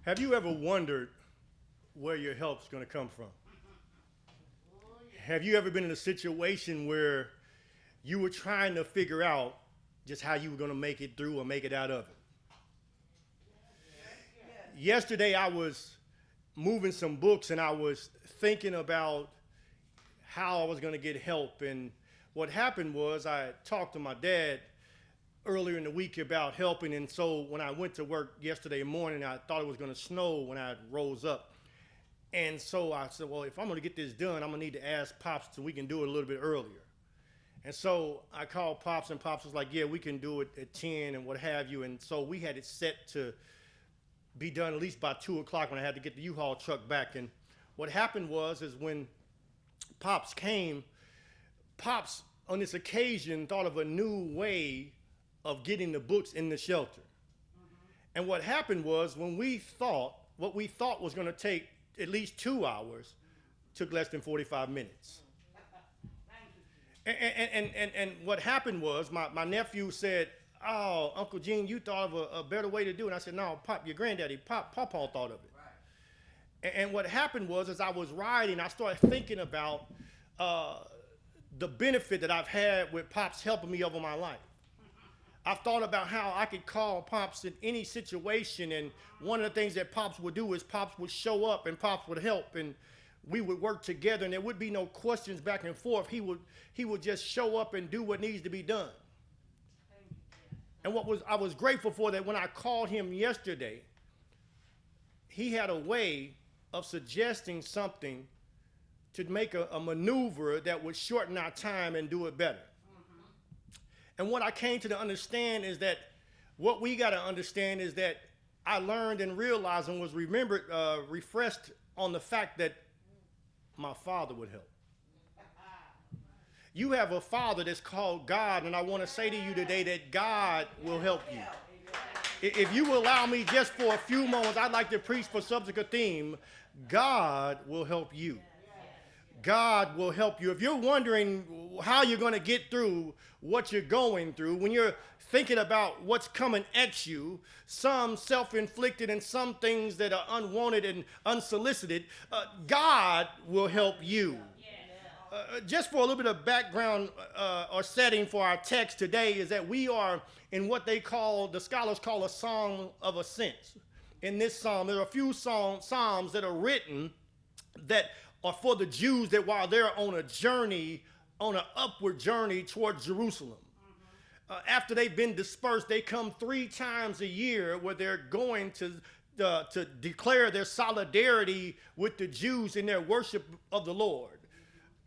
Have you ever wondered where your help's going to come from? Have you ever been in a situation where you were trying to figure out just how you were going to make it through or make it out of it? Yesterday, I was moving some books and I was thinking about how I was going to get help. And what happened was I talked to my dad earlier in the week about helping. And so when I went to work yesterday morning, I thought it was going to snow when I rose up. And so I said, well, if I'm going to get this done, I'm going to need to ask Pops so we can do it a little bit earlier. And so I called Pops, and Pops was like, yeah, we can do it at 10 and what have you. And so we had it set to be done at least by 2 o'clock when I had to get the U-Haul truck back. And what happened was is when Pops came, Pops on this occasion thought of a new way of getting the books in the shelter. And what happened was when what we thought was going to take at least 2 hours took less than 45 minutes. And what happened was my nephew said, oh, Uncle Gene, you thought of a better way to do it. And I said, no, Pop, your granddaddy, Papa thought of it. Right. And what happened was as I was riding, I started thinking about the benefit that I've had with Pops helping me over my life. I thought about how I could call Pops in any situation, and one of the things that Pops would do is Pops would show up and Pops would help, and we would work together, and there would be no questions back and forth. He would just show up and do what needs to be done. And I was grateful for that when I called him yesterday, he had a way of suggesting something to make a maneuver that would shorten our time and do it better. And what I came to understand is that what we got to understand is that I learned and realized and was refreshed on the fact that my Father would help. You have a Father that's called God, and I want to say to you today that God will help you. If you will allow me just for a few moments, I'd like to preach for subsequent theme. God will help you. God will help you. If you're wondering how you're going to get through what you're going through, when you're thinking about what's coming at you, some self-inflicted and some things that are unwanted and unsolicited, God will help you. Just for a little bit of background or setting for our text today is that we are in what the scholars call a psalm of ascents. In this psalm, there are a few psalms that are written that are for the Jews that while they're on an upward journey towards Jerusalem. After they've been dispersed, they come 3 times a year where they're going to declare their solidarity with the Jews in their worship of the Lord,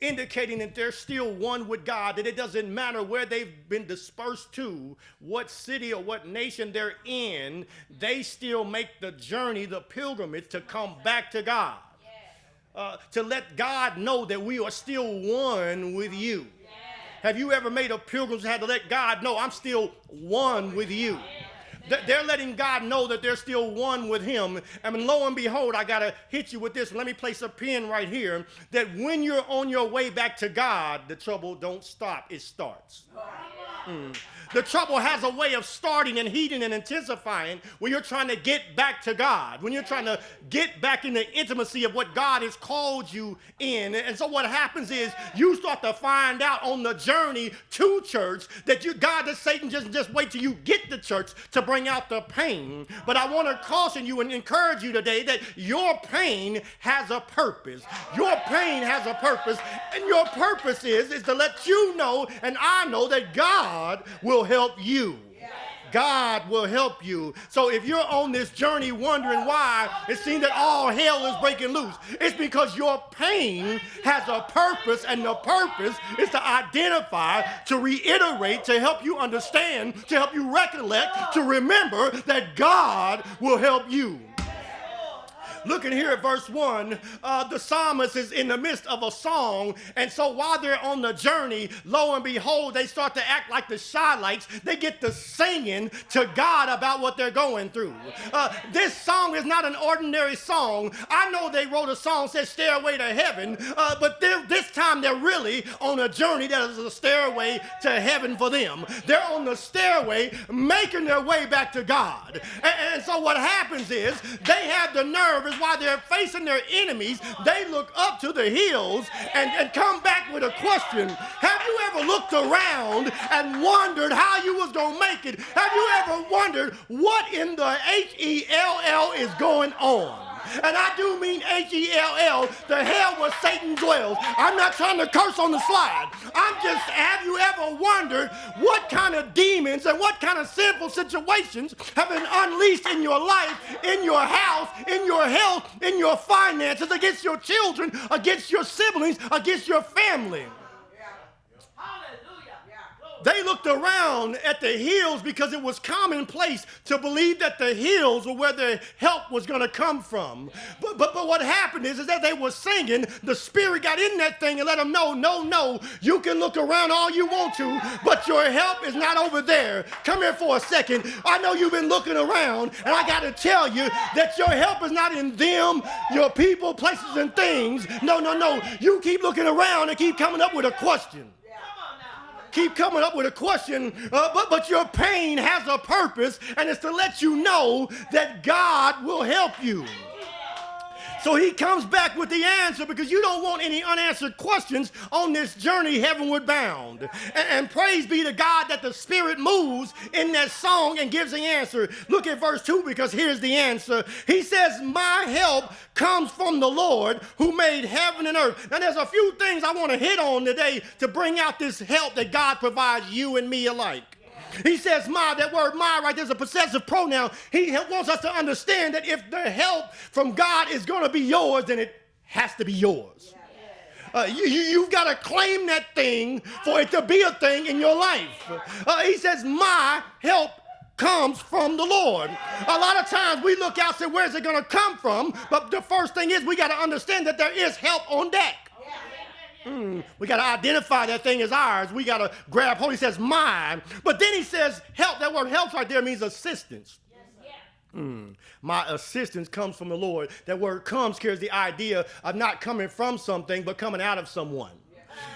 indicating that they're still one with God, that it doesn't matter where they've been dispersed to, what city or what nation they're in, they still make the journey, the pilgrimage to come back to God. To let God know that we are still one with you. Yeah. Have you ever made a pilgrimage and had to let God know I'm still one with you? Yeah. They're letting God know that they're still one with him. And lo and behold, I got to hit you with this. Let me place a pin right here. That when you're on your way back to God, the trouble don't stop. It starts. The trouble has a way of starting and heating and intensifying when you're trying to get back to God, when you're trying to get back in the intimacy of what God has called you in. And so what happens is you start to find out on the journey to church that Satan just wait till you get to church to bring out the pain. But I want to caution you and encourage you today that your pain has a purpose. Your pain has a purpose, and your purpose is to let you know and I know that God will help you. God will help you. So if you're on this journey wondering why it seems that all hell is breaking loose, it's because your pain has a purpose, and the purpose is to identify, to reiterate, to help you understand, to help you recollect, to remember that God will help you. Looking here at verse 1, the psalmist is in the midst of a song, and so while they're on the journey, lo and behold, they start to act like the Shileites. They get to singing to God about what they're going through. This song is not an ordinary song. I know they wrote a song that says Stairway to Heaven, but this time they're really on a journey that is a stairway to heaven for them. They're on the stairway making their way back to God. And so what happens is they have the nerve is while they're facing their enemies, they look up to the hills and come back with a question. Have you ever looked around and wondered how you was going to make it? Have you ever wondered what in the Hell is going on? And I do mean Hell, the hell where Satan dwells. I'm not trying to curse on the slide. I'm just, have you ever wondered what kind of demons and what kind of sinful situations have been unleashed in your life, in your house, in your health, in your finances, against your children, against your siblings, against your family? They looked around at the hills because it was commonplace to believe that the hills were where their help was going to come from. But what happened is that they were singing, the Spirit got in that thing and let them know, no, you can look around all you want to, but your help is not over there. Come here for a second. I know you've been looking around, and I got to tell you that your help is not in them, your people, places, and things. No. You keep looking around and keep coming up with a question. Keep coming up with a question, but your pain has a purpose, and it's to let you know that God will help you. So he comes back with the answer because you don't want any unanswered questions on this journey heavenward bound. And praise be to God that the Spirit moves in that song and gives the answer. Look at verse 2 because here's the answer. He says, my help comes from the Lord who made heaven and earth. Now there's a few things I want to hit on today to bring out this help that God provides you and me alike. He says my, that word my right there's a possessive pronoun. He wants us to understand that if the help from God is going to be yours, then it has to be yours. You've got to claim that thing for it to be a thing in your life. He says my help comes from the Lord. A lot of times we look out and say, where's it going to come from? But the first thing is we got to understand that there is help on deck. We got to identify that thing as ours. We got to grab hold. He says mine. But then he says help. That word help right there means assistance. My assistance comes from the Lord. That word comes carries the idea of not coming from something, but coming out of someone.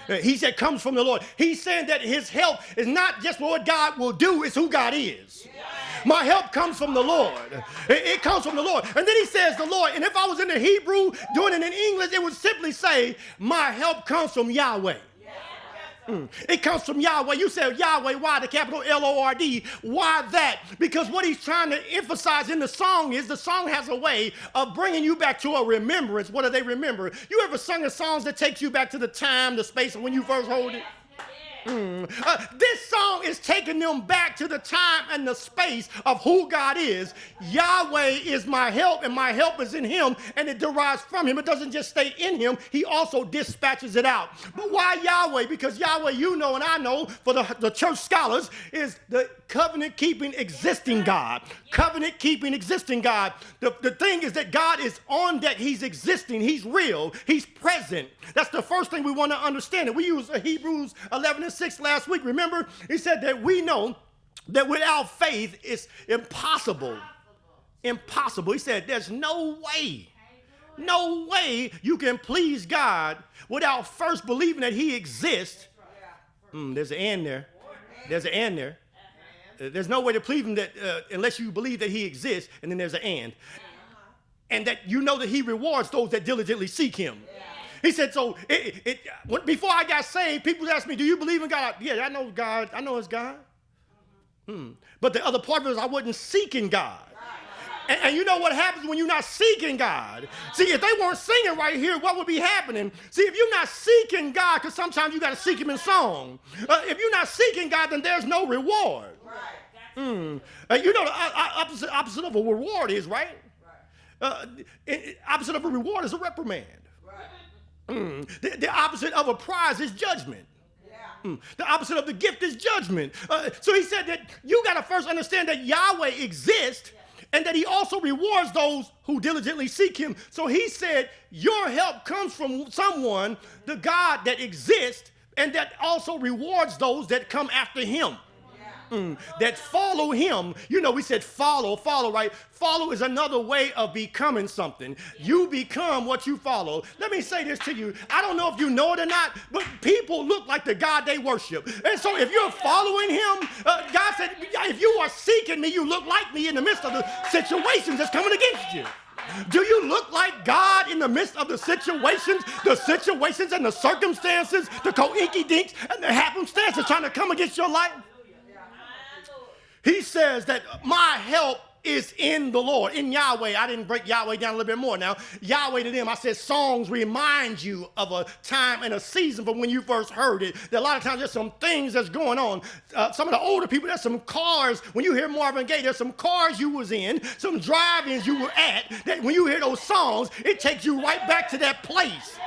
He said comes from the Lord. He's saying that his help is not just what God will do, it's who God is. My help comes from the Lord. It comes from the Lord. And then he says the Lord. And if I was in the Hebrew doing it in English, it would simply say, my help comes from Yahweh. It comes from Yahweh. You say Yahweh, why? The capital Lord. Why that? Because what he's trying to emphasize in the song is the song has a way of bringing you back to a remembrance. What do they remember? You ever sung a song that takes you back to the time, the space of when you first heard it? This song is taking them back to the time and the space of who God is. Yahweh is my help, and my help is in him, and it derives from him. It doesn't just stay in him. He also dispatches it out. But why Yahweh? Because Yahweh, you know and I know, for the church scholars, is the covenant-keeping existing God. Covenant-keeping existing God. The thing is that God is on deck. He's existing. He's real. He's present. That's the first thing we want to understand. We used Hebrews 11:6 last week. Remember? He said that we know that without faith it's impossible. Impossible. He said there's no way you can please God without first believing that he exists. There's an and there. There's an and there. There's no way to please him that unless you believe that he exists, and then there's an and. And that you know that he rewards those that diligently seek him. He said, so before I got saved, people asked me, do you believe in God? Yeah, I know God. I know it's God. But the other part of it is I wasn't seeking God. And you know what happens when you're not seeking God? See, if they weren't singing right here, what would be happening? See, if you're not seeking God, because sometimes you got to seek him in song. If you're not seeking God, then there's no reward. You know the opposite of a reward is, right? Opposite of a reward is a reprimand. The opposite of a prize is judgment. The opposite of the gift is judgment. So he said that you got to first understand that Yahweh exists. and that he also rewards those who diligently seek him. So he said, your help comes from someone, the God that exists, and that also rewards those that come after him. That follow him. You know, we said follow, right? Follow is another way of becoming something. You become what you follow. Let me say this to you. I don't know if you know it or not, but people look like the God they worship. And so if you're following him, God said, if you are seeking me, you look like me in the midst of the situations that's coming against you. Do you look like God in the midst of the situations and the circumstances, the co-inky-dinks and the happenstances trying to come against your life? He says that my help is in the Lord, in Yahweh. I didn't break Yahweh down a little bit more now. Yahweh to them, I said songs remind you of a time and a season from when you first heard it. That a lot of times there's some things that's going on. Some of the older people, there's some cars. When you hear Marvin Gaye, there's some cars you was in, some drive-ins you were at, that when you hear those songs, it takes you right back to that place.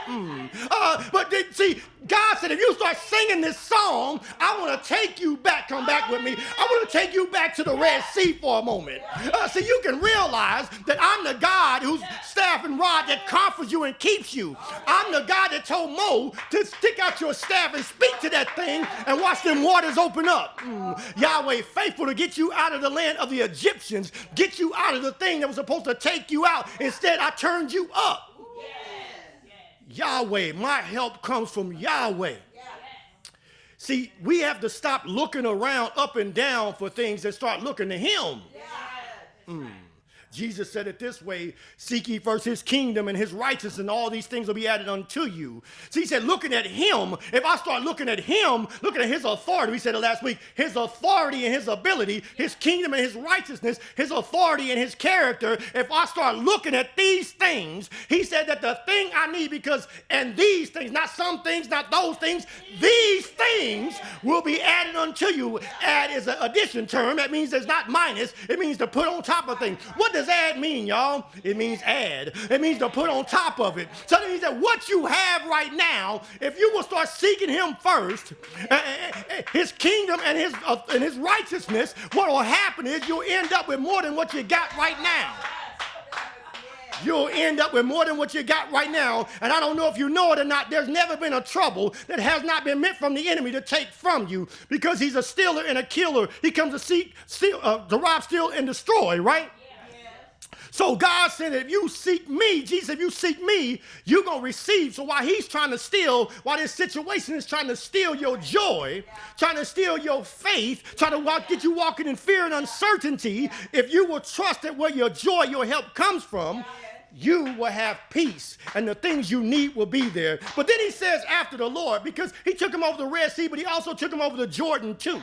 See, God said, if you start singing this song, I want to take you back. Come back with me. I want to take you back to the Red Sea for a moment. So you can realize that I'm the God whose staff and rod that comforts you and keeps you. I'm the God that told Mo to stick out your staff and speak to that thing and watch them waters open up. Yahweh, faithful to get you out of the land of the Egyptians, get you out of the thing that was supposed to take you out. Instead, I turned you up. Yahweh, my help comes from Yahweh. See, we have to stop looking around up and down for things and start looking to him. Jesus said it this way, seek ye first his kingdom and his righteousness, and all these things will be added unto you. So he said, looking at him, if I start looking at him, looking at his authority, we said it last week, his authority and his ability, his kingdom and his righteousness, his authority and his character, if I start looking at these things, he said that the thing I need and these things, not some things, not those things, these things will be added unto you. Add is an addition term. That means it's not minus. It means to put on top of things. What does add mean, y'all? It means add. It means to put on top of it. So that means that what you have right now, if you will start seeking him first, his kingdom and his righteousness, what will happen is you'll end up with more than what you got right now. You'll end up with more than what you got right now. And I don't know if you know it or not, there's never been a trouble that has not been meant from the enemy to take from you, because he's a stealer and a killer. He comes to seek, steal, to rob, steal, and destroy, right? So God said, if you seek me, Jesus, if you seek me, you're going to receive. So while he's trying to steal, while this situation is trying to steal your joy, trying to steal your faith, trying to get you walking in fear and uncertainty, if you will trust that where your joy, your help comes from, you will have peace, and the things you need will be there. But then he says after the Lord, because he took him over the Red Sea, but he also took him over the Jordan too.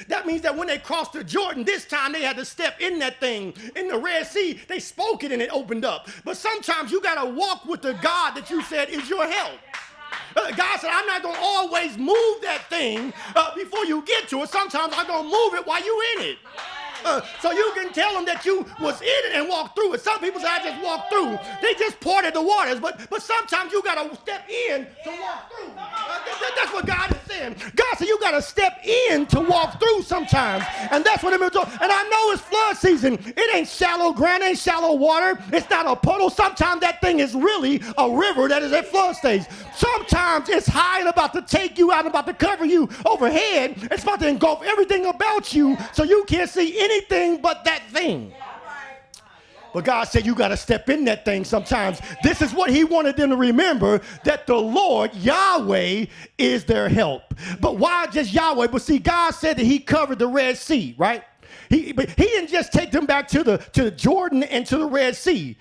That means that when they crossed the Jordan, this time they had to step in that thing. In the Red Sea, they spoke it and it opened up. But sometimes you got to walk with the God that you said is your help. God said, I'm not going to always move that thing before you get to it. Sometimes I'm going to move it while you're in it. So you can tell them that you was in it and walked through it. Some people say, I just walked through. They just parted the waters. But sometimes you got to step in to walk through. That's what God is saying. God said you got to step in to walk through sometimes. And that's what it means. And I know it's flood season. It ain't shallow ground, it ain't shallow water. It's not a puddle. Sometimes that thing is really a river that is at flood stage. Sometimes it's high and about to take you out and about to cover you overhead. It's about to engulf everything about you so you can't see anything but that thing. But God said you got to step in that thing sometimes. This is what he wanted them to remember, that the Lord, Yahweh, is their help. But why just Yahweh? But see, God said that he covered the Red Sea, right? But he didn't just take them back to Jordan and to the Red Sea.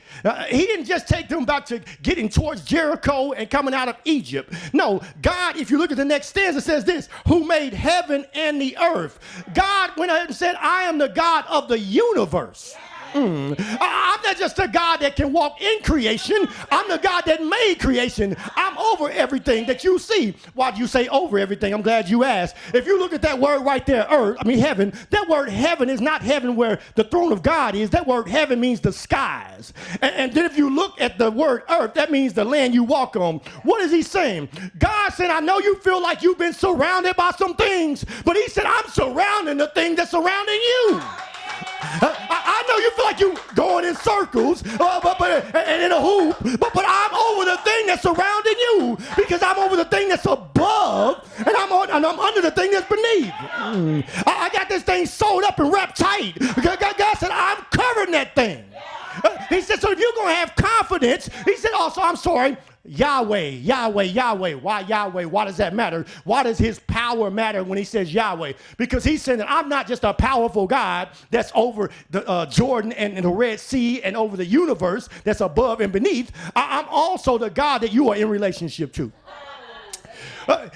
He didn't just take them back to getting towards Jericho and coming out of Egypt. No, God, if you look at the next stanza, says this, who made heaven and the earth. God went ahead and said, I am the God of the universe. I'm not just a God that can walk in creation. I'm the God that made creation. I'm over everything that you see. Why do you say over everything? I'm glad you asked. If you look at that word right there, heaven, that word heaven is not heaven where the throne of God is. That word heaven means the skies. And then if you look at the word earth, that means the land you walk on. What is he saying? God said, I know you feel like you've been surrounded by some things, but he said, I'm surrounding the thing that's surrounding you. I know you like you going in circles, and in a hoop, but I'm over the thing that's surrounding you because I'm over the thing that's above, and I'm under the thing that's beneath. I got this thing sewed up and wrapped tight. God said, I'm covering that thing. He said, so if you're going to have confidence, he said also, I'm sorry, Yahweh, Yahweh, Yahweh. Why Yahweh? Why does that matter? Why does his power matter when he says Yahweh? Because he's saying that I'm not just a powerful God that's over the Jordan and the Red Sea and over the universe that's above and beneath. I'm also the God that you are in relationship to.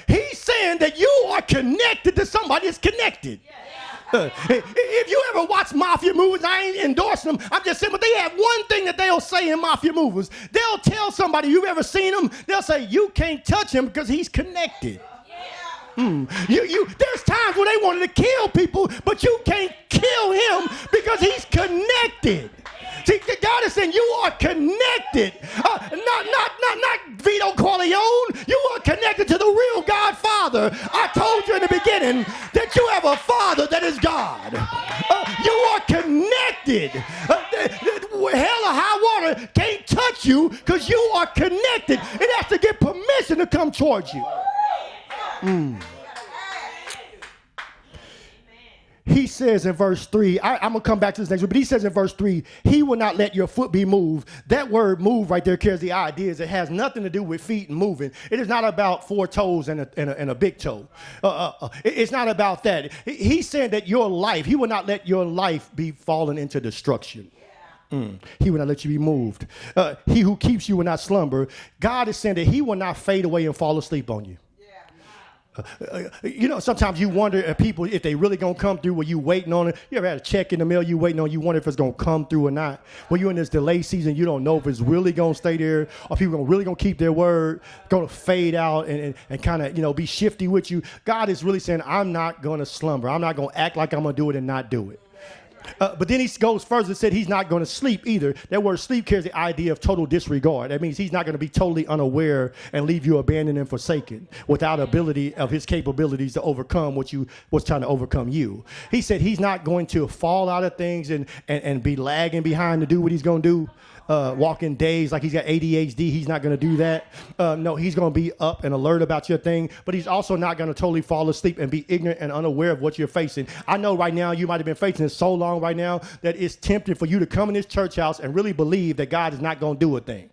He's saying that you are connected to somebody that's connected. If you ever watch mafia movies, I ain't endorsing them. I'm just saying, but they have one thing that they'll say in mafia movies. They'll tell somebody, you've ever seen them, they'll say, you can't touch him because he's connected. There's times when they wanted to kill people, but you can't kill him because he's connected. See, God is saying you are connected. Not Vito Corleone. You are connected to the real God Father. I told you in the beginning that you have a Father that is God. You are connected. Hell or high water can't touch you because you are connected. It has to get permission to come towards you. He says in verse 3, I'm going to come back to this next week, but he says in verse 3, he will not let your foot be moved. That word move right there carries the idea is it has nothing to do with feet and moving. It is not about 4 toes and a big toe. It's not about that. He's saying that your life, he will not let your life be fallen into destruction. He will not let you be moved. He who keeps you will not slumber. God is saying that he will not fade away and fall asleep on you. Sometimes you wonder if people, if they really gonna come through, were you waiting on it? You ever had a check in the mail you waiting on, you wonder if it's gonna come through or not? When you're in this delay season, you don't know if it's really gonna stay there or people really gonna keep their word, gonna fade out and kind of, be shifty with you. God is really saying, I'm not gonna slumber. I'm not gonna act like I'm gonna do it and not do it. But then he goes further and said he's not going to sleep either. That word sleep carries the idea of total disregard. That means he's not going to be totally unaware and leave you abandoned and forsaken without ability of his capabilities to overcome what's trying to overcome you. He said he's not going to fall out of things and be lagging behind to do what he's going to do. Walking days like he's got ADHD. He's not going to do that. No, he's going to be up and alert about your thing, but he's also not going to totally fall asleep and be ignorant and unaware of what you're facing. I know right now you might have been facing it so long right now that it's tempting for you to come in this church house and really believe that God is not going to do a thing.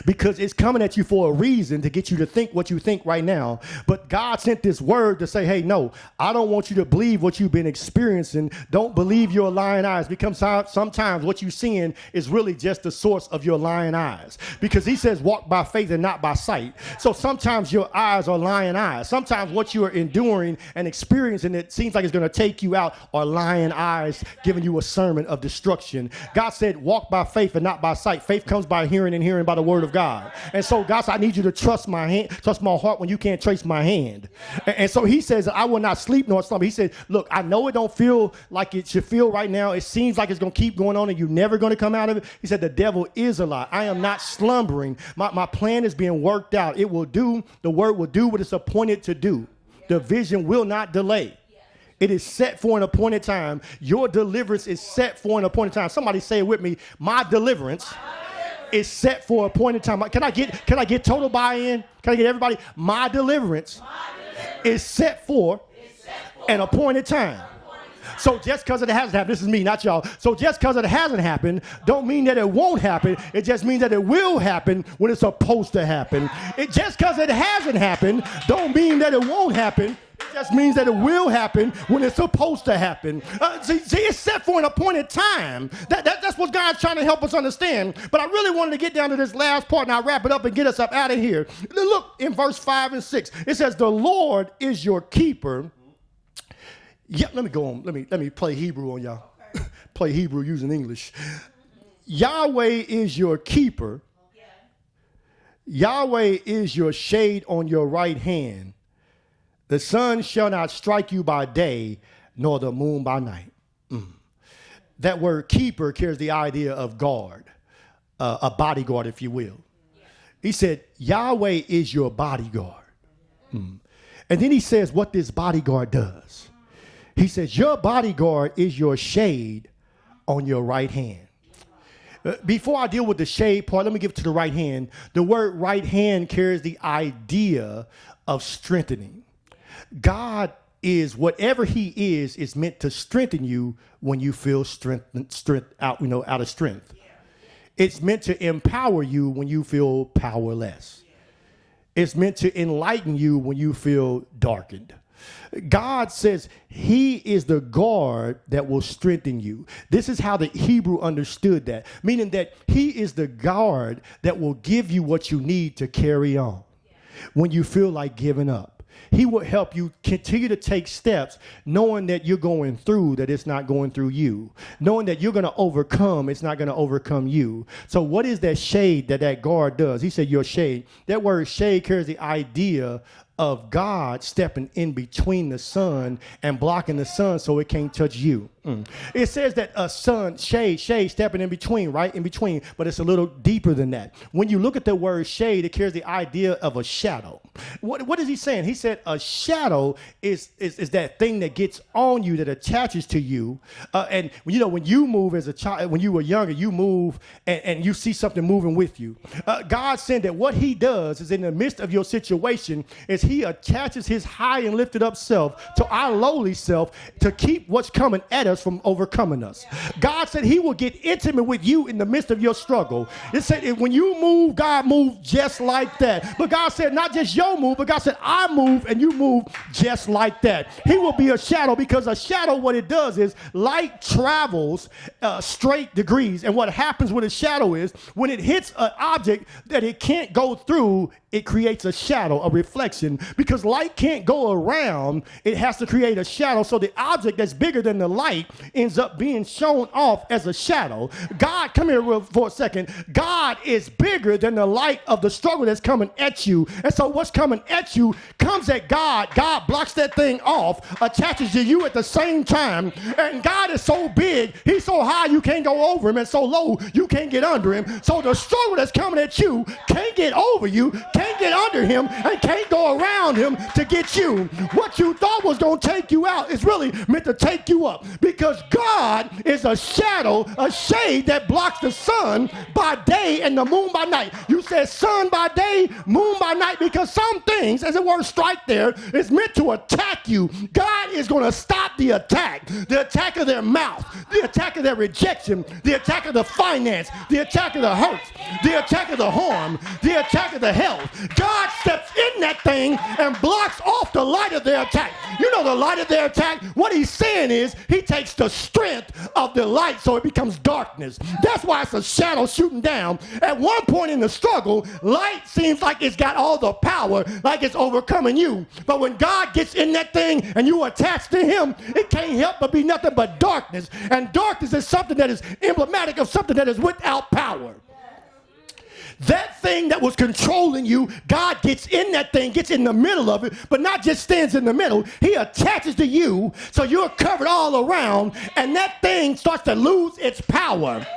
Because it's coming at you for a reason to get you to think what you think right now. But God sent this word to say, hey, no, I don't want you to believe what you've been experiencing. Don't believe your lying eyes. Because sometimes what you're seeing is really just the source of your lying eyes. Because he says walk by faith and not by sight. So sometimes your eyes are lying eyes. Sometimes what you are enduring and experiencing that seems like it's going to take you out are lying eyes giving you a sermon of destruction. God said walk by faith and not by sight. Faith comes by hearing and hearing by the word of God. And so God said, I need you to trust my hand, trust my heart when you can't trace my hand. And so he says, I will not sleep nor slumber. He said, look, I know it don't feel like it should feel right now. It seems like it's going to keep going on and you're never going to come out of it. He said, the devil is a lie. I am not slumbering. My plan is being worked out. The word will do what it's appointed to do. The vision will not delay. It is set for an appointed time. Your deliverance is set for an appointed time. Somebody say it with me. My deliverance is set for appointed time. Can I get total buy-in? Can I get everybody? My deliverance is set for an appointed time. So just because it hasn't happened, this is me, not y'all. So just because it hasn't happened, don't mean that it won't happen. It just means that it will happen when it's supposed to happen. Just because it hasn't happened, don't mean that it won't happen. It just means that it will happen when it's supposed to happen. See, it's set for an appointed time. That's what God's trying to help us understand. But I really wanted to get down to this last part, and I'll wrap it up and get us up out of here. Look in verse 5 and 6. It says, the Lord is your keeper. Yeah, let me go on. Let me play Hebrew on y'all. Play Hebrew using English. Yahweh is your keeper. Yahweh is your shade on your right hand. The sun shall not strike you by day, nor the moon by night. That word keeper carries the idea of guard, a bodyguard, if you will. He said, Yahweh is your bodyguard. And then he says what this bodyguard does. He says, your bodyguard is your shade on your right hand. Before I deal with the shade part, let me get to the right hand. The word right hand carries the idea of strengthening. God is whatever he is meant to strengthen you when you feel strength out of strength. It's meant to empower you when you feel powerless. It's meant to enlighten you when you feel darkened. God says he is the guard that will strengthen you. This is how the Hebrew understood that, meaning that he is the guard that will give you what you need to carry on when you feel like giving up. He will help you continue to take steps knowing that you're going through, that it's not going through you. Knowing that you're going to overcome, it's not going to overcome you. So what is that shade that guard does? He said your shade. That word shade carries the idea of God stepping in between the sun and blocking the sun so it can't touch you. It says that a sun, shade stepping in between, right? In between, but it's a little deeper than that. When you look at the word shade, it carries the idea of a shadow. What is he saying? He said a shadow is that thing that gets on you, that attaches to you. And when you move as a child, when you were younger, you move and you see something moving with you. God said that what he does is in the midst of your situation is he attaches his high and lifted up self to our lowly self to keep what's coming at us from overcoming us. God said he will get intimate with you in the midst of your struggle. It said when you move, God moves just like that. But God said not just your move, but God said I move and you move just like that. He will be a shadow, because a shadow, what it does is light travels straight degrees. And what happens with a shadow is when it hits an object that it can't go through, it creates a shadow, a reflection. Because light can't go around, it has to create a shadow. So the object that's bigger than the light ends up being shown off as a shadow. God, come here for a second. God is bigger than the light of the struggle that's coming at you. And so what's coming at you comes at God. God blocks that thing off, attaches to you at the same time. And God is so big, he's so high you can't go over him, and so low you can't get under him. So the struggle that's coming at you can't get over you, can't get under him, and can't go around him to get you. What you thought was going to take you out is really meant to take you up, because God is a shadow, a shade that blocks the sun by day and the moon by night. You said sun by day, moon by night, because some things, as the word strike there, is meant to attack you. God is going to stop the attack of their mouth, the attack of their rejection, the attack of the finance, the attack of the hurts, the attack of the harm, the attack of the health. God steps in that thing and blocks off the light of their attack. You know the light of their attack? What he's saying is he takes the strength of the light so it becomes darkness. That's why it's a shadow shooting down. At one point in the struggle, light seems like it's got all the power, like it's overcoming you. But when God gets in that thing and you attach to him, it can't help but be nothing but darkness. And darkness is something that is emblematic of something that is without power. That thing that was controlling you, God gets in that thing, gets in the middle of it, but not just stands in the middle. He attaches to you so you're covered all around, and that thing starts to lose its power.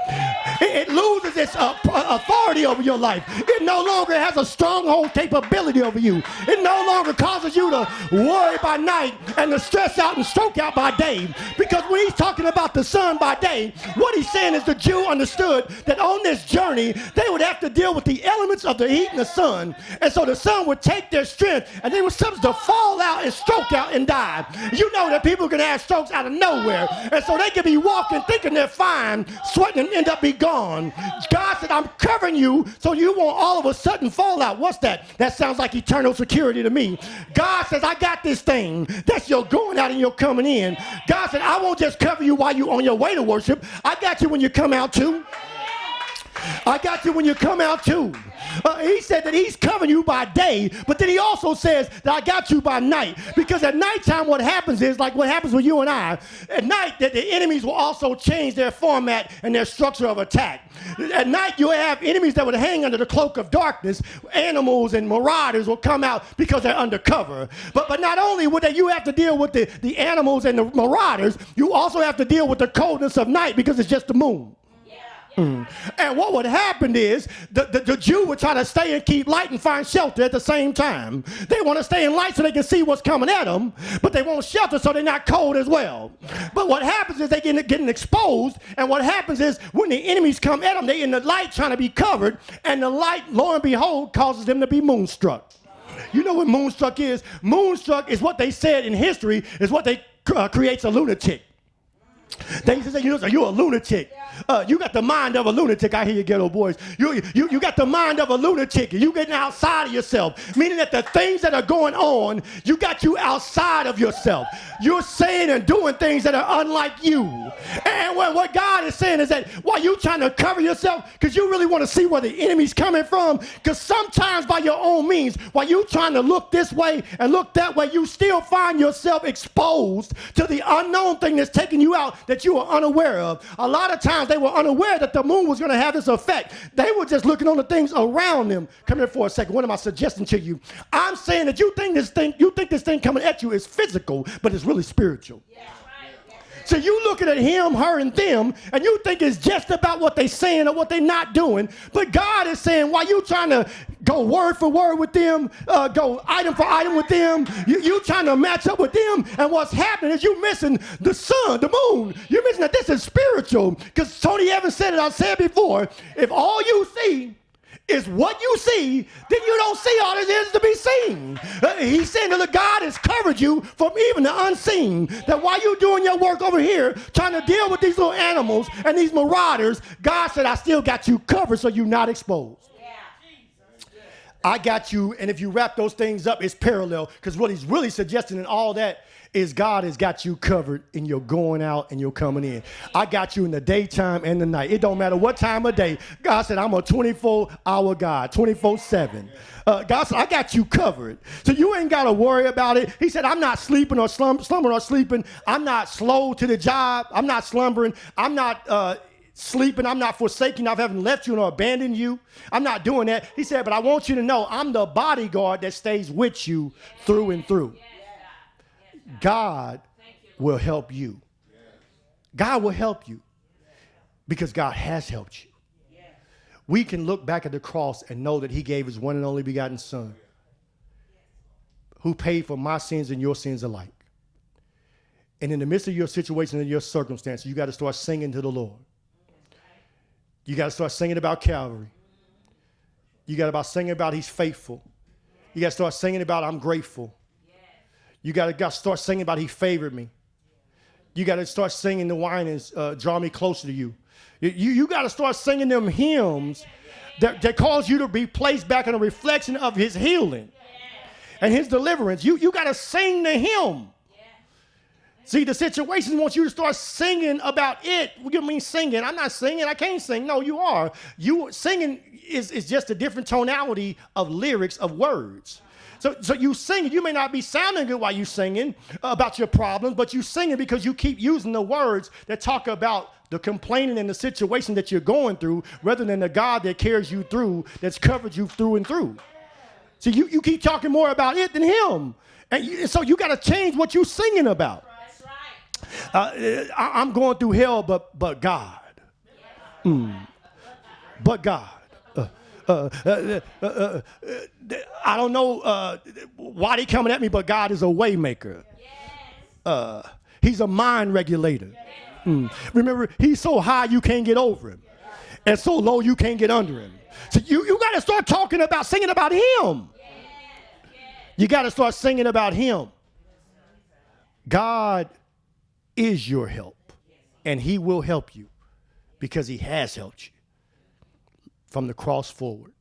It loses its authority over your life. It no longer has a stronghold capability over you. It no longer causes you to worry by night and to stress out and stroke out by day. Because when he's talking about the sun by day, what he's saying is the Jew understood that on this journey, they would have to deal with the elements of the heat and the sun. And so the sun would take their strength and they were subject to fall out and stroke out and die. You know that people can have strokes out of nowhere. And so they can be walking thinking they're fine, sweating, and end up be gone. God said, I'm covering you so you won't all of a sudden fall out. What's that? That sounds like eternal security to me. God says, I got this thing. That's your going out and your coming in. God said, I won't just cover you while you're on your way to worship. I got you when you come out too. I got you when you come out too. He said that he's covering you by day, but then he also says that I got you by night. Because at nighttime what happens is, like what happens with you and I, at night that the enemies will also change their format and their structure of attack. At night you'll have enemies that would hang under the cloak of darkness. Animals and marauders will come out because they're undercover. But not only would you have to deal with the animals and the marauders, you also have to deal with the coldness of night because it's just the moon. And what would happen is the Jew would try to stay and keep light and find shelter at the same time. They want to stay in light so they can see what's coming at them, but they want shelter so they're not cold as well. But what happens is they getting exposed, and what happens is when the enemies come at them, they in the light trying to be covered, and the light, lo and behold, causes them to be moonstruck. You know what moonstruck is? Moonstruck is what they said in history is what they creates a lunatic. They used to say, you're a lunatic. You got the mind of a lunatic. I hear you, ghetto boys. You got the mind of a lunatic. You getting outside of yourself, meaning that the things that are going on, you got you outside of yourself. You're saying and doing things that are unlike you. And what God is saying is that while you trying to cover yourself, because you really want to see where the enemy's coming from, because sometimes by your own means, while you trying to look this way and look that way, you still find yourself exposed to the unknown thing that's taking you out that you are unaware of. A lot of times they were unaware that the moon was going to have this effect. They were just looking on the things around them. Come here for a second. What am I suggesting to you? I'm saying that you think this thing coming at you is physical, but it's really spiritual. Yeah. So you looking at him, her, and them, and you think it's just about what they saying or what they not doing. But God is saying, while you trying to go word for word with them, go item for item with them, you trying to match up with them, and what's happening is you missing the sun, the moon. You're missing that this is spiritual. Because Tony Evans said it, I said before, if all you see is what you see, then you don't see all there is to be seen. He's saying that God has covered you from even the unseen. That while you're doing your work over here, trying to deal with these little animals and these marauders, God said, I still got you covered so you're not exposed. I got you, and if you wrap those things up, it's parallel. Because what he's really suggesting in all that is God has got you covered in your going out and your coming in. I got you in the daytime and the night. It don't matter what time of day. God said, I'm a 24-hour God, 24/7. God said, I got you covered. So you ain't got to worry about it. He said, I'm not sleeping or slumbering or sleeping. I'm not slow to the job. I'm not slumbering. I'm not sleeping. I'm not forsaking. I haven't left you nor abandoned you. I'm not doing that. He said, but I want you to know I'm the bodyguard that stays with you through and through. God will help you. God will help you because God has helped you. We can look back at the cross and know that he gave his one and only begotten son who paid for my sins and your sins alike. And in the midst of your situation and your circumstances, you got to start singing to the Lord. You got to start singing about Calvary. You got to singing about he's faithful. You got to start singing about I'm grateful. You got to start singing about he favored me. You got to start singing the wine and draw me closer to you. You got to start singing them hymns that cause you to be placed back in a reflection of his healing and his deliverance. You got to sing the hymn. See, the situation wants you to start singing about it. What do you mean singing? I'm not singing. I can't sing. No, you are. You singing is just a different tonality of lyrics, of words. So you sing. You may not be sounding good while you singing about your problems, but you singing because you keep using the words that talk about the complaining and the situation that you're going through rather than the God that carries you through, that's covered you through and through. See, you keep talking more about it than him. And so you got to change what you're singing about. I'm going through hell, but God. But God. I don't know why they coming at me, but God is a way maker. He's a mind regulator. Remember, he's so high you can't get over him, and so low you can't get under him. So you got to start talking about, singing about him. You got to start singing about him. God is your help, and he will help you because he has helped you from the cross forward.